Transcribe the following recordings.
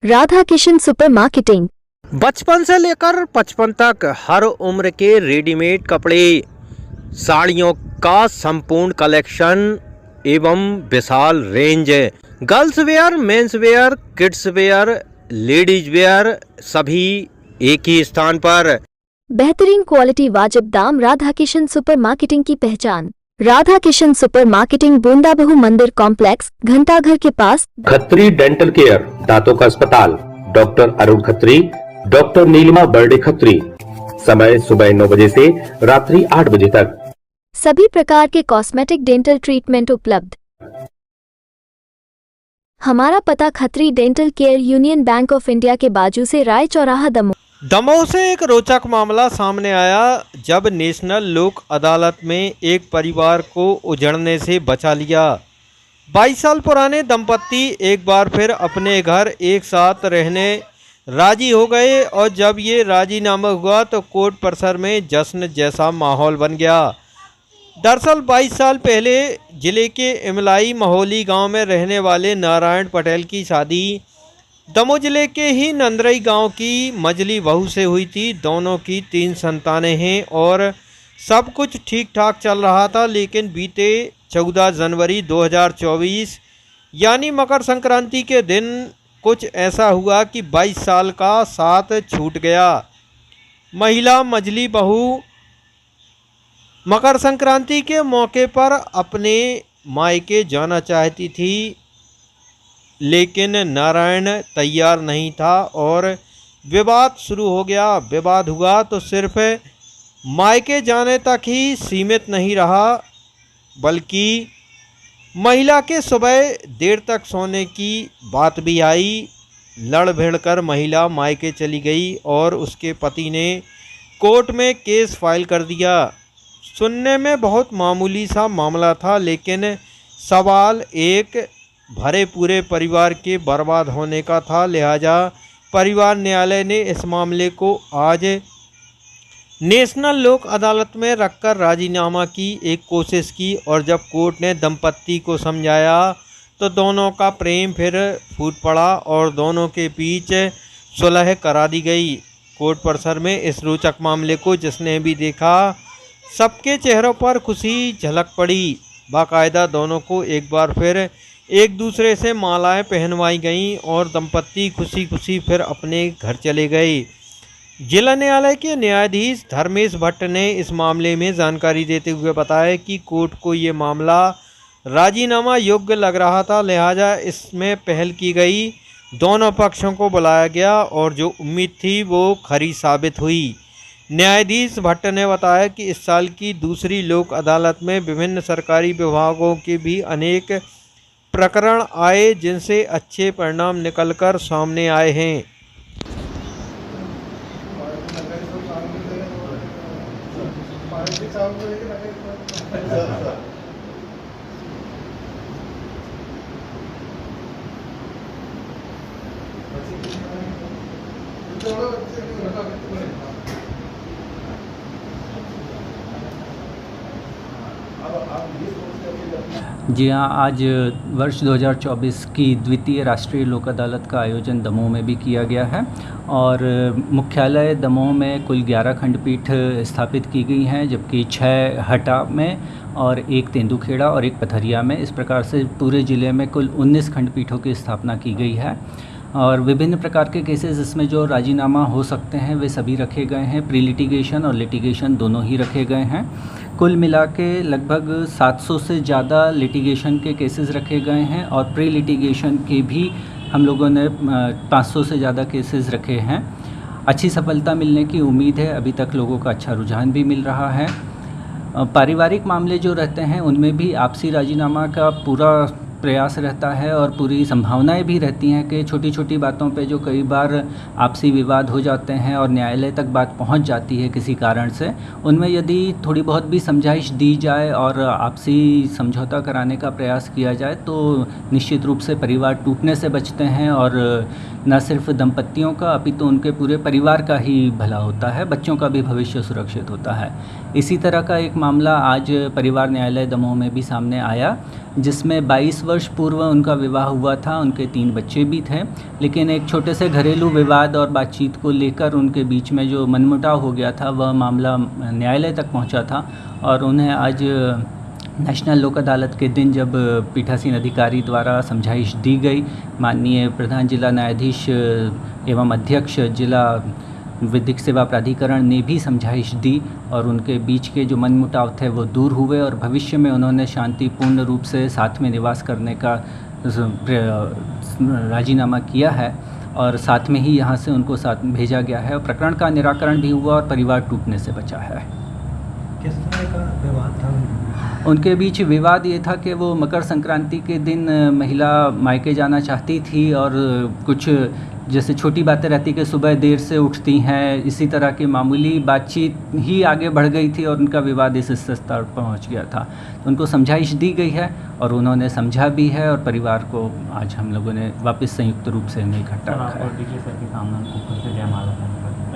Radha Kishan super marketing. बचपन से लेकर 55 तक हर उम्र के रेडीमेड कपड़े, साड़ियों का संपूर्ण कलेक्शन एवं विशाल range. Girls wear, men's wear, kids wear, ladies wear सभी एक ही स्थान पर। बेहतरीन क्वालिटी, वाजिब दाम। राधा किशन सुपर मार्केटिंग की पहचान। राधा किशन सुपर मार्केटिंग, बूंदाबहू मंदिर कॉम्प्लेक्स, घंटाघर के पास। खत्री डेंटल केयर, दांतों का अस्पताल, डॉक्टर अरुण खत्री, डॉक्टर नीलिमा बर्डे खत्री। समय सुबह 9 बजे से रात्रि 8 बजे तक। सभी प्रकार के कॉस्मेटिक डेंटल ट्रीटमेंट उपलब्ध। हमारा पता Khatri dental care, union bank of India के बाजू से, राय चौराहा, दमोह। दमोह से एक रोचक मामला सामने आया जब नेशनल लोक अदालत में एक परिवार को उजड़ने से बचा लिया। 22 साल पुराने दंपत्ति एक बार फिर अपने घर एक साथ रहने राजी हो गए और जब ये राजीनामा हुआ तो कोर्ट परिसर में जश्न जैसा माहौल बन गया। दरअसल 22 साल पहले जिले के इमलाई महोली गांव में रहने वाले नारायण पटेल की शादी दमोह जिले के ही नंदरई गांव की मजली बहू से हुई थी। दोनों की 3 संतानें हैं और सब कुछ ठीक ठाक चल रहा था, लेकिन बीते 14 जनवरी 2024 यानी मकर संक्रांति के दिन कुछ ऐसा हुआ कि 22 साल का साथ छूट गया। महिला मजली बहू मकर संक्रांति के मौके पर अपने मायके जाना चाहती थी, लेकिन नारायण तैयार नहीं था और विवाद शुरू हो गया। विवाद हुआ तो सिर्फ मायके जाने तक ही सीमित नहीं रहा, बल्कि महिला के सुबह देर तक सोने की बात भी आई। लड़ भिड़ कर महिला मायके चली गई और उसके पति ने कोर्ट में केस फाइल कर दिया। सुनने में बहुत मामूली सा मामला था, लेकिन सवाल एक भरे पूरे परिवार के बर्बाद होने का था। लिहाजा परिवार न्यायालय ने इस मामले को आज नेशनल लोक अदालत में रखकर राजीनामा की एक कोशिश की और जब कोर्ट ने दंपत्ति को समझाया तो दोनों का प्रेम फिर फूट पड़ा और दोनों के बीच सुलह करा दी गई। कोर्ट परिसर में इस रोचक मामले को जिसने भी देखा सबके चेहरों पर खुशी झलक पड़ी। बाकायदा दोनों को एक बार फिर एक दूसरे से मालाएं पहनवाई गईं और दंपत्ति खुशी खुशी फिर अपने घर चले गए। जिला न्यायालय के न्यायाधीश धर्मेश भट्ट ने इस मामले में जानकारी देते हुए बताया कि कोर्ट को ये मामला राजीनामा योग्य लग रहा था, लिहाजा इसमें पहल की गई। दोनों पक्षों को बुलाया गया और जो उम्मीद थी वो खरी साबित हुई। न्यायाधीश भट्ट ने बताया कि इस साल की दूसरी लोक अदालत में विभिन्न सरकारी विभागों के भी अनेक प्रकरण आए जिनसे अच्छे परिणाम निकलकर सामने आए हैं। जी हाँ, आज वर्ष 2024 की द्वितीय राष्ट्रीय लोक अदालत का आयोजन दमोह में भी किया गया है और मुख्यालय दमोह में कुल 11 खंडपीठ स्थापित की गई हैं, जबकि 6 हटा में और 1 तेंदुखेड़ा और 1 पथरिया में। इस प्रकार से पूरे ज़िले में कुल 19 खंडपीठों की स्थापना की गई है और विभिन्न प्रकार के केसेस इसमें जो राजीनामा हो सकते हैं वे सभी रखे गए हैं। प्री लिटिगेशन और लिटिगेशन दोनों ही रखे गए हैं। कुल मिला के लगभग 700 से ज़्यादा लिटिगेशन के केसेस रखे गए हैं और प्री लिटिगेशन के भी हम लोगों ने 500 से ज़्यादा केसेस रखे हैं। अच्छी सफलता मिलने की उम्मीद है। अभी तक लोगों का अच्छा रुझान भी मिल रहा है। पारिवारिक मामले जो रहते हैं उनमें भी आपसी राजीनामा का पूरा प्रयास रहता है और पूरी संभावनाएं भी रहती हैं कि छोटी छोटी बातों पे जो कई बार आपसी विवाद हो जाते हैं और न्यायालय तक बात पहुंच जाती है किसी कारण से, उनमें यदि थोड़ी बहुत भी समझाइश दी जाए और आपसी समझौता कराने का प्रयास किया जाए तो निश्चित रूप से परिवार टूटने से बचते हैं और न सिर्फ दंपत्तियों का अपितु उनके पूरे परिवार का ही भला होता है, बच्चों का भी भविष्य सुरक्षित होता है। इसी तरह का एक मामला आज परिवार न्यायालय दमोह में भी सामने आया। जिसमें 22 वर्ष पूर्व उनका विवाह हुआ था। उनके 3 बच्चे भी थे, लेकिन एक छोटे से घरेलू विवाद और बातचीत को लेकर उनके बीच में जो मनमुटाव हो गया था, वह मामला न्यायालय तक पहुंचा था और उन्हें आज नेशनल लोक अदालत के दिन जब पीठासीन अधिकारी द्वारा समझाइश दी गई, माननीय प्रधान जिला न्यायाधीश एवं अध्यक्ष जिला विधिक सेवा प्राधिकरण ने भी समझाइश दी और उनके बीच के जो मनमुटाव थे वो दूर हुए और भविष्य में उन्होंने शांतिपूर्ण रूप से साथ में निवास करने का राजीनामा किया है और साथ में ही यहाँ से उनको साथ भेजा गया है और प्रकरण का निराकरण भी हुआ और परिवार टूटने से बचा है। किस तरह का विवाद था? उनके बीच विवाद ये था कि वो मकर संक्रांति के दिन महिला मायके जाना चाहती थी और कुछ जैसे छोटी बातें रहती कि सुबह देर से उठती हैं, इसी तरह की मामूली बातचीत ही आगे बढ़ गई थी और उनका विवाद इस स्तर पर पहुंच गया था। तो उनको समझाइश दी गई है और उन्होंने समझा भी है और परिवार को आज हम लोगों ने वापस संयुक्त रूप से इन्हें इकट्ठा रखा है।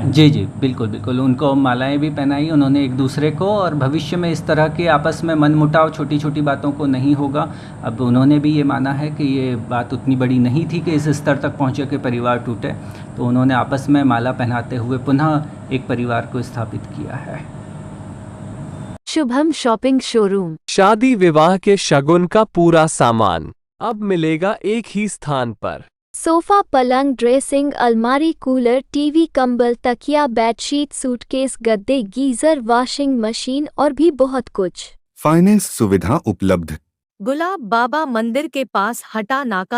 जी जी, बिल्कुल बिल्कुल, उनको मालाएं भी पहनाई उन्होंने एक दूसरे को और भविष्य में इस तरह के आपस में मनमुटाव छोटी छोटी बातों को नहीं होगा। अब उन्होंने भी ये माना है कि ये बात उतनी बड़ी नहीं थी कि इस स्तर तक पहुँचे कि परिवार टूटे, तो उन्होंने आपस में माला पहनाते हुए पुनः एक परिवार को स्थापित किया है। Shubham shopping showroom. शादी विवाह के शगुन का पूरा सामान अब मिलेगा एक ही स्थान पर। सोफा, पलंग, ड्रेसिंग, अलमारी, कूलर, टीवी, कंबल, तकिया, बेडशीट, सूटकेस, गद्दे, गीजर, वॉशिंग मशीन और भी बहुत कुछ। फाइनेंस सुविधा उपलब्ध। गुलाब बाबा मंदिर के पास हटा नाका